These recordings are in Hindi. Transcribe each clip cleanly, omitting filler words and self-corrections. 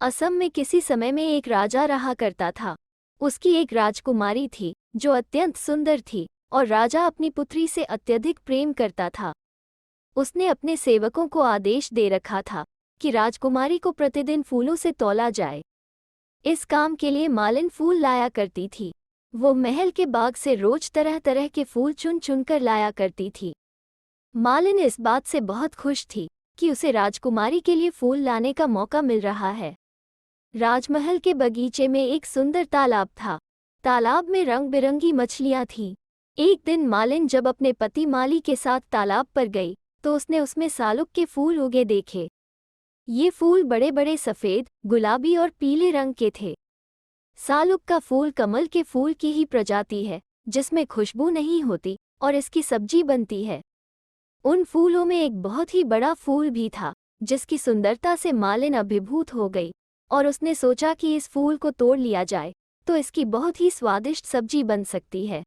असम में किसी समय में एक राजा रहा करता था। उसकी एक राजकुमारी थी जो अत्यंत सुंदर थी और राजा अपनी पुत्री से अत्यधिक प्रेम करता था। उसने अपने सेवकों को आदेश दे रखा था कि राजकुमारी को प्रतिदिन फूलों से तौला जाए। इस काम के लिए मालिन फूल लाया करती थी। वो महल के बाग से रोज तरह तरह के फूल चुन चुन कर लाया करती थी। मालिन इस बात से बहुत खुश थी कि उसे राजकुमारी के लिए फूल लाने का मौका मिल रहा है। राजमहल के बगीचे में एक सुंदर तालाब था। तालाब में रंग बिरंगी मछलियां थीं। एक दिन मालिन जब अपने पति माली के साथ तालाब पर गई तो उसने उसमें सालुक के फूल उगे देखे। ये फूल बड़े बड़े सफ़ेद, गुलाबी और पीले रंग के थे। सालुक का फूल कमल के फूल की ही प्रजाति है जिसमें खुशबू नहीं होती और इसकी सब्जी बनती है। उन फूलों में एक बहुत ही बड़ा फूल भी था जिसकी सुंदरता से मालिन अभिभूत हो गई और उसने सोचा कि इस फूल को तोड़ लिया जाए तो इसकी बहुत ही स्वादिष्ट सब्जी बन सकती है।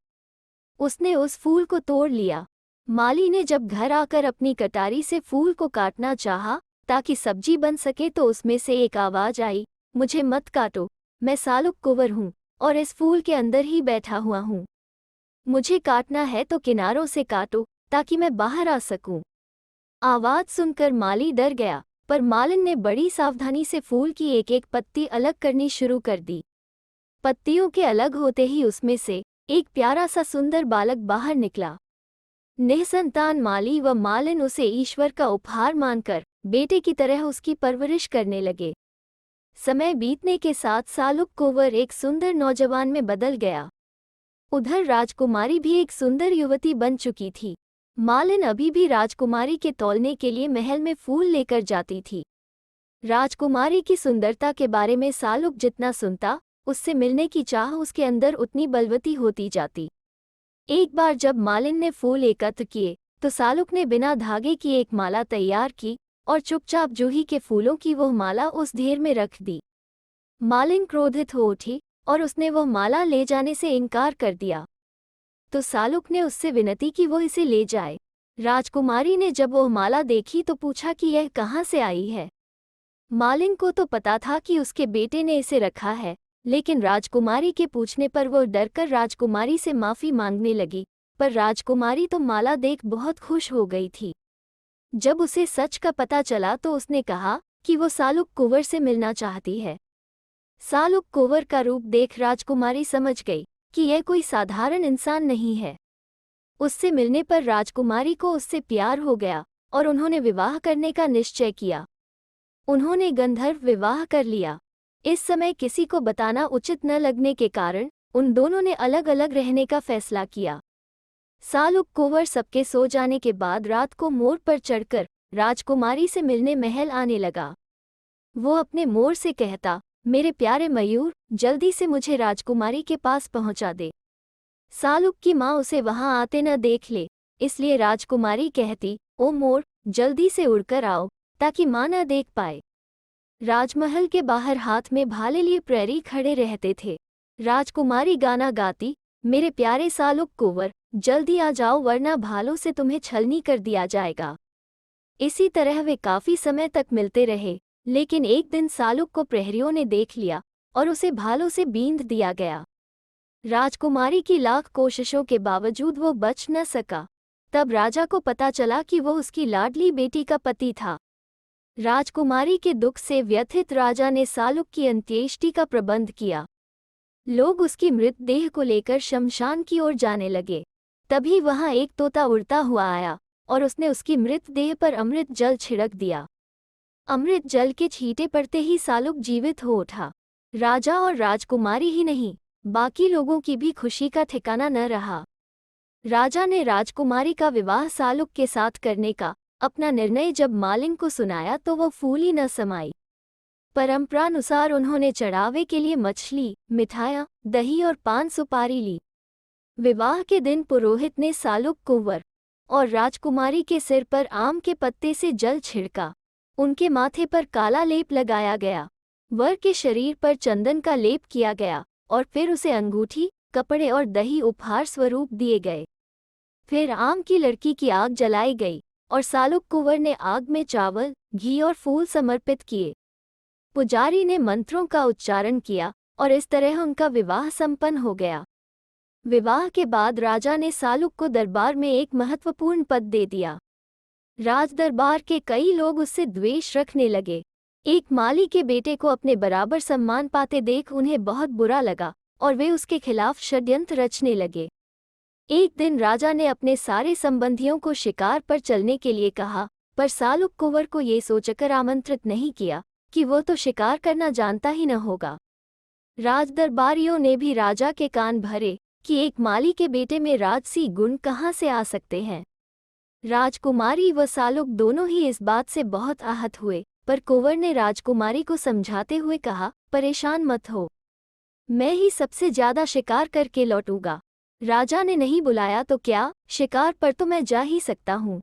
उसने उस फूल को तोड़ लिया। माली ने जब घर आकर अपनी कटारी से फूल को काटना चाहा ताकि सब्जी बन सके तो उसमें से एक आवाज आई, मुझे मत काटो, मैं सालुक कुंवर हूँ और इस फूल के अंदर ही बैठा हुआ हूँ। मुझे काटना है तो किनारों से काटो ताकि मैं बाहर आ सकूं। आवाज सुनकर माली डर गया, पर मालिन ने बड़ी सावधानी से फूल की एक एक पत्ती अलग करनी शुरू कर दी। पत्तियों के अलग होते ही उसमें से एक प्यारा सा सुंदर बालक बाहर निकला। निःसंतान माली व मालिन उसे ईश्वर का उपहार मानकर बेटे की तरह उसकी परवरिश करने लगे। समय बीतने के साथ सालुक कुंवर एक सुंदर नौजवान में बदल गया। उधर राजकुमारी भी एक सुंदर युवती बन चुकी थी। मालिन अभी भी राजकुमारी के तौलने के लिए महल में फूल लेकर जाती थी। राजकुमारी की सुंदरता के बारे में सालुक जितना सुनता, उससे मिलने की चाह उसके अंदर उतनी बलवती होती जाती। एक बार जब मालिन ने फूल एकत्र किए तो सालुक ने बिना धागे की एक माला तैयार की और चुपचाप जूही के फूलों की वह माला उस ढेर में रख दी। मालिन क्रोधित हो उठी और उसने वह माला ले जाने से इनकार कर दिया। तो सालुक ने उससे विनती की वो इसे ले जाए। राजकुमारी ने जब वह माला देखी तो पूछा कि यह कहाँ से आई है। मालिन को तो पता था कि उसके बेटे ने इसे रखा है, लेकिन राजकुमारी के पूछने पर वह डरकर राजकुमारी से माफ़ी मांगने लगी। पर राजकुमारी तो माला देख बहुत खुश हो गई थी। जब उसे सच का पता चला तो उसने कहा कि वो सालुक कुंवर से मिलना चाहती है। सालुक कुंवर का रूप देख राजकुमारी समझ गई कि यह कोई साधारण इंसान नहीं है। उससे मिलने पर राजकुमारी को उससे प्यार हो गया और उन्होंने विवाह करने का निश्चय किया। उन्होंने गंधर्व विवाह कर लिया। इस समय किसी को बताना उचित न लगने के कारण उन दोनों ने अलग अलग रहने का फैसला किया। सालुक कुंवर सबके सो जाने के बाद रात को मोर पर चढ़कर राजकुमारी से मिलने महल आने लगा। वो अपने मोर से कहता, मेरे प्यारे मयूर, जल्दी से मुझे राजकुमारी के पास पहुंचा दे। सालुक की माँ उसे वहां आते न देख ले, इसलिए राजकुमारी कहती, ओ मोर, जल्दी से उड़कर आओ ताकि माँ न देख पाए। राजमहल के बाहर हाथ में भाले लिए प्रहरी खड़े रहते थे। राजकुमारी गाना गाती, मेरे प्यारे सालुक कुंवर, जल्दी आ जाओ वरना भालों से तुम्हें छलनी कर दिया जाएगा। इसी तरह वे काफी समय तक मिलते रहे, लेकिन एक दिन सालुक को प्रहरियों ने देख लिया और उसे भालों से बींध दिया गया। राजकुमारी की लाख कोशिशों के बावजूद वो बच न सका। तब राजा को पता चला कि वो उसकी लाडली बेटी का पति था। राजकुमारी के दुख से व्यथित राजा ने सालुक की अंत्येष्टि का प्रबंध किया। लोग उसकी मृतदेह को लेकर शमशान की ओर जाने लगे। तभी वहां एक तोता उड़ता हुआ आया और उसने उसकी मृतदेह पर अमृत जल छिड़क दिया। अमृत जल के छींटे पड़ते ही सालुक जीवित हो उठा। राजा और राजकुमारी ही नहीं, बाकी लोगों की भी खुशी का ठिकाना न रहा। राजा ने राजकुमारी का विवाह सालुक के साथ करने का अपना निर्णय जब मालिन को सुनाया तो वो फूली न समाई। परंपरानुसार उन्होंने चढ़ावे के लिए मछली, मिठाइयाँ, दही और पान सुपारी ली। विवाह के दिन पुरोहित ने सालुक कुंवर और राजकुमारी के सिर पर आम के पत्ते से जल छिड़का। उनके माथे पर काला लेप लगाया गया। वर के शरीर पर चंदन का लेप किया गया और फिर उसे अंगूठी, कपड़े और दही उपहार स्वरूप दिए गए। फिर आम की लड़की की आग जलाई गई और सालुक कुंवर ने आग में चावल, घी और फूल समर्पित किए। पुजारी ने मंत्रों का उच्चारण किया और इस तरह उनका विवाह संपन्न हो गया। विवाह के बाद राजा ने सालुक को दरबार में एक महत्वपूर्ण पद दे दिया। राज दरबार के कई लोग उससे द्वेष रखने लगे। एक माली के बेटे को अपने बराबर सम्मान पाते देख उन्हें बहुत बुरा लगा और वे उसके खिलाफ षड्यंत्र रचने लगे। एक दिन राजा ने अपने सारे संबंधियों को शिकार पर चलने के लिए कहा, पर सालुक कुंवर को ये सोचकर आमंत्रित नहीं किया कि वो तो शिकार करना जानता ही न होगा। राज दरबारियों ने भी राजा के कान भरे कि एक माली के बेटे में राजसी गुण कहाँ से आ सकते हैं। राजकुमारी व सालुक दोनों ही इस बात से बहुत आहत हुए, पर कुंवर ने राजकुमारी को समझाते हुए कहा, परेशान मत हो, मैं ही सबसे ज्यादा शिकार करके लौटूंगा। राजा ने नहीं बुलाया तो क्या, शिकार पर तो मैं जा ही सकता हूँ।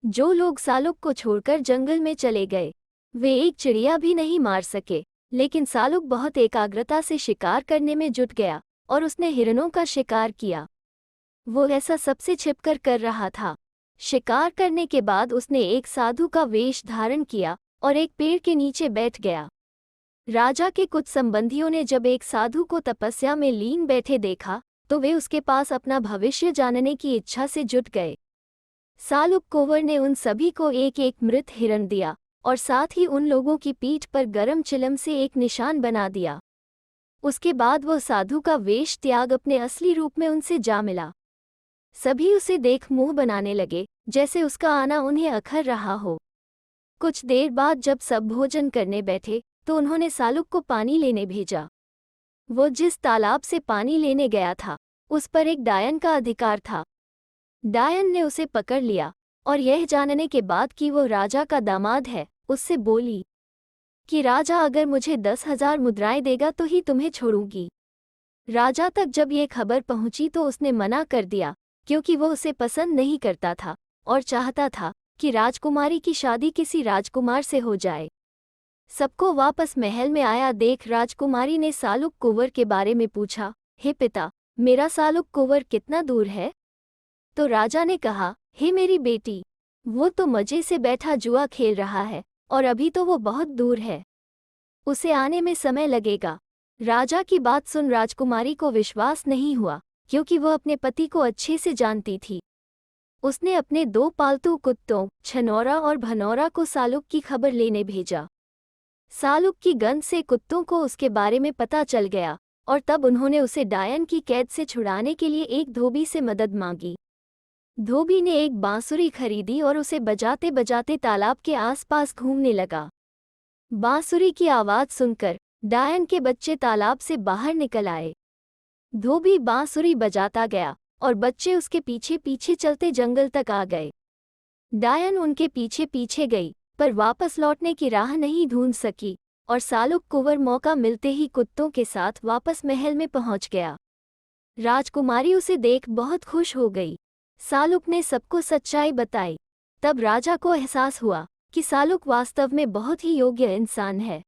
जो लोग सालुक को छोड़कर जंगल में चले गए, वे एक चिड़िया भी नहीं मार सके, लेकिन सालुक बहुत एकाग्रता से शिकार करने में जुट गया और उसने हिरणों का शिकार किया। वो ऐसा सबसे छिपकर कर रहा था। शिकार करने के बाद उसने एक साधु का वेश धारण किया और एक पेड़ के नीचे बैठ गया। राजा के कुछ संबंधियों ने जब एक साधु को तपस्या में लीन बैठे देखा तो वे उसके पास अपना भविष्य जानने की इच्छा से जुट गए। सालुक कुंवर ने उन सभी को एक एक मृत हिरण दिया और साथ ही उन लोगों की पीठ पर गरम चिलम से एक निशान बना दिया। उसके बाद वो साधु का वेश त्याग अपने असली रूप में उनसे जा मिला। सभी उसे देख मुंह बनाने लगे, जैसे उसका आना उन्हें अखर रहा हो। कुछ देर बाद जब सब भोजन करने बैठे तो उन्होंने सालुक को पानी लेने भेजा। वो जिस तालाब से पानी लेने गया था उस पर एक डायन का अधिकार था। डायन ने उसे पकड़ लिया और यह जानने के बाद कि वो राजा का दामाद है, उससे बोली कि राजा अगर मुझे 10,000 मुद्राएं देगा तो ही तुम्हें छोड़ूंगी। राजा तक जब ये खबर पहुंची तो उसने मना कर दिया, क्योंकि वो उसे पसंद नहीं करता था और चाहता था कि राजकुमारी की शादी किसी राजकुमार से हो जाए। सबको वापस महल में आया देख राजकुमारी ने सालुक कुंवर के बारे में पूछा, हे पिता, मेरा सालुक कुंवर कितना दूर है? तो राजा ने कहा, हे मेरी बेटी, वो तो मजे से बैठा जुआ खेल रहा है और अभी तो वो बहुत दूर है, उसे आने में समय लगेगा। राजा की बात सुन राजकुमारी को विश्वास नहीं हुआ, क्योंकि वह अपने पति को अच्छे से जानती थी। उसने अपने 2 पालतू कुत्तों छनौरा और भनौरा को सालुक की खबर लेने भेजा। सालुक की गंध से कुत्तों को उसके बारे में पता चल गया और तब उन्होंने उसे डायन की कैद से छुड़ाने के लिए एक धोबी से मदद मांगी। धोबी ने एक बांसुरी खरीदी और उसे बजाते बजाते तालाब के आसपास घूमने लगा। बांसुरी की आवाज सुनकर डायन के बच्चे तालाब से बाहर निकल आए। धोबी बांसुरी बजाता गया और बच्चे उसके पीछे पीछे चलते जंगल तक आ गए। डायन उनके पीछे पीछे गई, पर वापस लौटने की राह नहीं ढूंढ सकी और सालुक कुंवर मौका मिलते ही कुत्तों के साथ वापस महल में पहुंच गया। राजकुमारी उसे देख बहुत खुश हो गई। सालुक ने सबको सच्चाई बताई। तब राजा को एहसास हुआ कि सालुक वास्तव में बहुत ही योग्य इंसान है।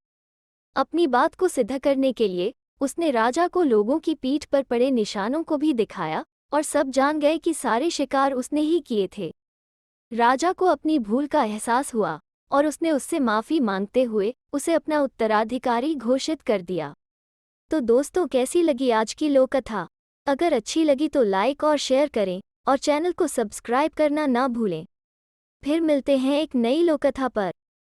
अपनी बात को सिद्ध करने के लिए उसने राजा को लोगों की पीठ पर पड़े निशानों को भी दिखाया और सब जान गए कि सारे शिकार उसने ही किए थे। राजा को अपनी भूल का एहसास हुआ और उसने उससे माफ़ी मांगते हुए उसे अपना उत्तराधिकारी घोषित कर दिया। तो दोस्तों, कैसी लगी आज की लोककथा? अगर अच्छी लगी तो लाइक और शेयर करें और चैनल को सब्सक्राइब करना ना भूलें। फिर मिलते हैं एक नई लोककथा पर।